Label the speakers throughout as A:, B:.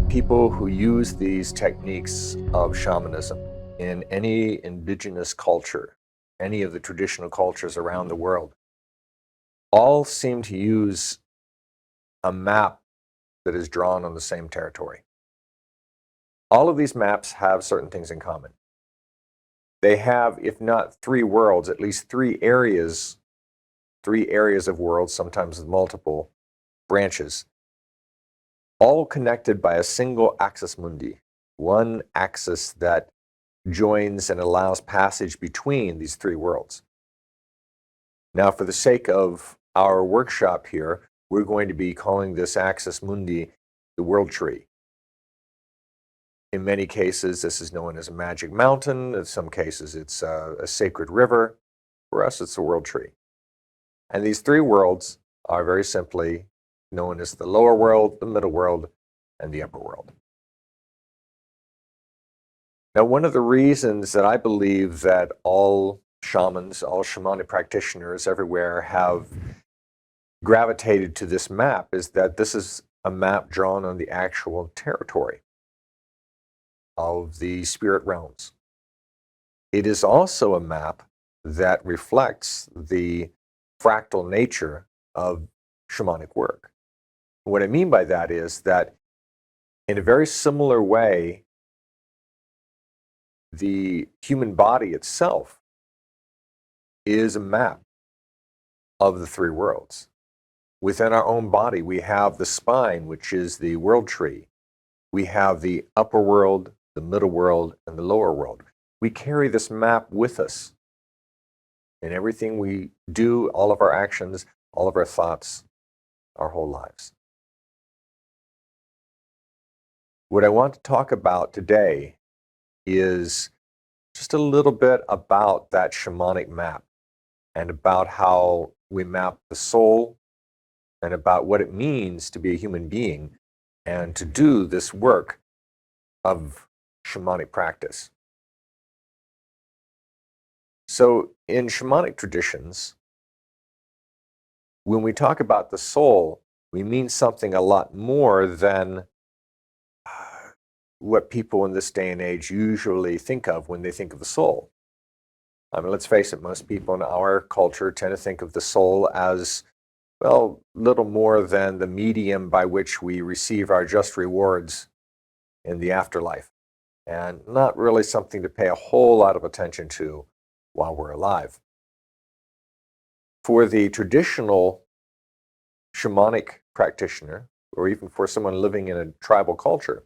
A: People who use these techniques of shamanism in any indigenous culture, any of the traditional cultures around the world, all seem to use a map that is drawn on the same territory. All of these maps have certain things in common. They have, if not three worlds, at least three areas of worlds, sometimes with multiple branches, all connected by a single axis mundi, one axis that joins and allows passage between these three worlds. Now, for the sake of our workshop here, we're going to be calling this axis mundi the world tree. In many cases, this is known as a magic mountain. In some cases, it's a sacred river. For us, it's the world tree. And these three worlds are very simply known as the lower world, the middle world, and the upper world. Now, one of the reasons that I believe that all shamans, all shamanic practitioners everywhere have gravitated to this map is that this is a map drawn on the actual territory of the spirit realms. It is also a map that reflects the fractal nature of shamanic work. What I mean by that is that in a very similar way, the human body itself is a map of the three worlds. Within our own body, we have the spine, which is the world tree. We have the upper world, the middle world, and the lower world. We carry this map with us in everything we do, all of our actions, all of our thoughts, our whole lives. What I want to talk about today is just a little bit about that shamanic map and about how we map the soul and about what it means to be a human being and to do this work of shamanic practice. So in shamanic traditions, when we talk about the soul, we mean something a lot more than what people in this day and age usually think of when they think of the soul. I mean, let's face it, most people in our culture tend to think of the soul as, well, little more than the medium by which we receive our just rewards in the afterlife, and not really something to pay a whole lot of attention to while we're alive. For the traditional shamanic practitioner, or even for someone living in a tribal culture,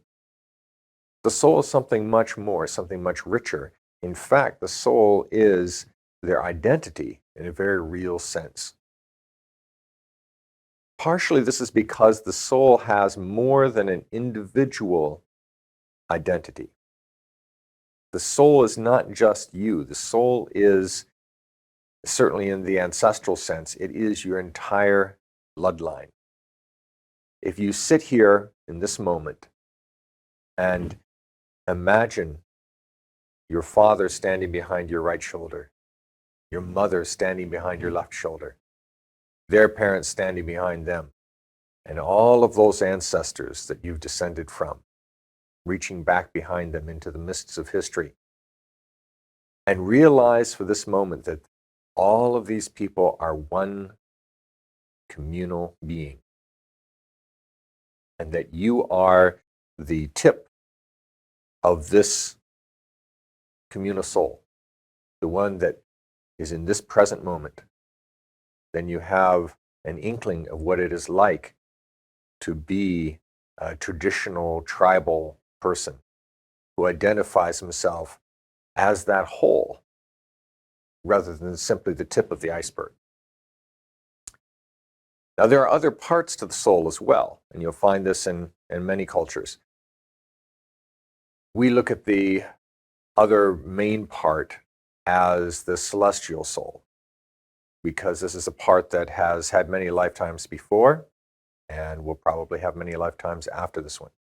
A: the soul is something much more, something much richer. In fact, the soul is their identity in a very real sense. Partially, this is because the soul has more than an individual identity. The soul is not just you. The soul is, certainly in the ancestral sense, it is your entire bloodline. If you sit here in this moment and imagine your father standing behind your right shoulder, your mother standing behind your left shoulder, their parents standing behind them, and all of those ancestors that you've descended from, reaching back behind them into the mists of history. And realize for this moment that all of these people are one communal being, and that you are the tip of this communal soul, the one that is in this present moment. Then you have an inkling of what it is like to be a traditional tribal person who identifies himself as that whole rather than simply the tip of the iceberg. Now, there are other parts to the soul as well, and you'll find this in many cultures. We look at the other main part as the celestial soul, because this is a part that has had many lifetimes before and will probably have many lifetimes after this one.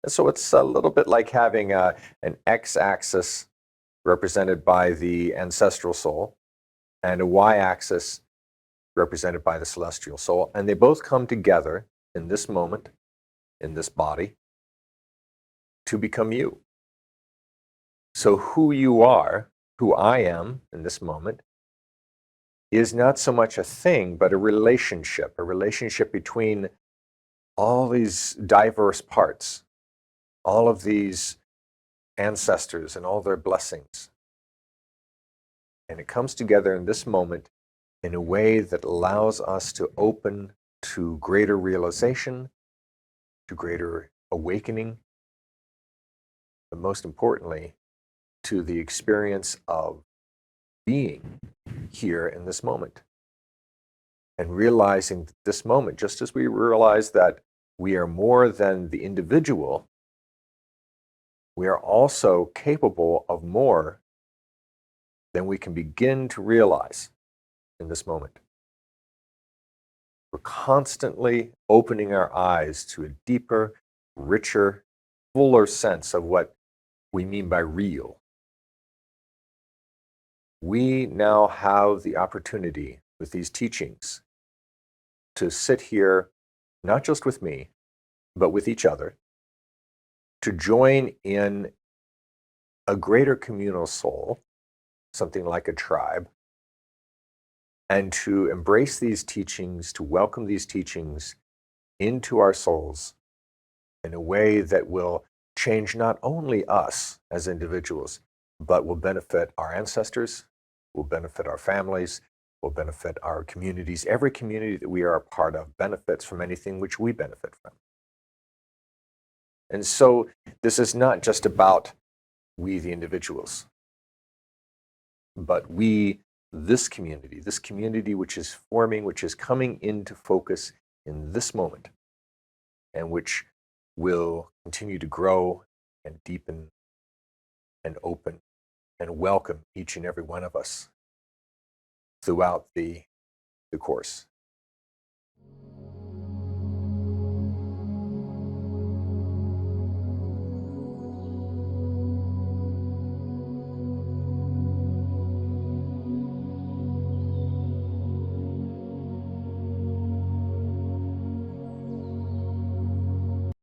A: And so it's a little bit like having an x-axis represented by the ancestral soul and a y-axis represented by the celestial soul. And they both come together in this moment, in this body, to become you. So who you are, who I am in this moment, is not so much a thing, but a relationship between all these diverse parts, all of these ancestors and all their blessings. And it comes together in this moment in a way that allows us to open to greater realization, to greater awakening, but most importantly, to the experience of being here in this moment. And realizing that this moment, just as we realize that we are more than the individual, we are also capable of more than we can begin to realize in this moment. We're constantly opening our eyes to a deeper, richer, fuller sense of what we mean by real. We now have the opportunity with these teachings to sit here, not just with me, but with each other, to join in a greater communal soul, something like a tribe, and to embrace these teachings, to welcome these teachings into our souls in a way that will change not only us as individuals, but will benefit our ancestors, will benefit our families, will benefit our communities. Every community that we are a part of benefits from anything which we benefit from. And so this is not just about we, the individuals, but we, this community which is forming, which is coming into focus in this moment, and which will continue to grow and deepen and open and welcome each and every one of us throughout the course.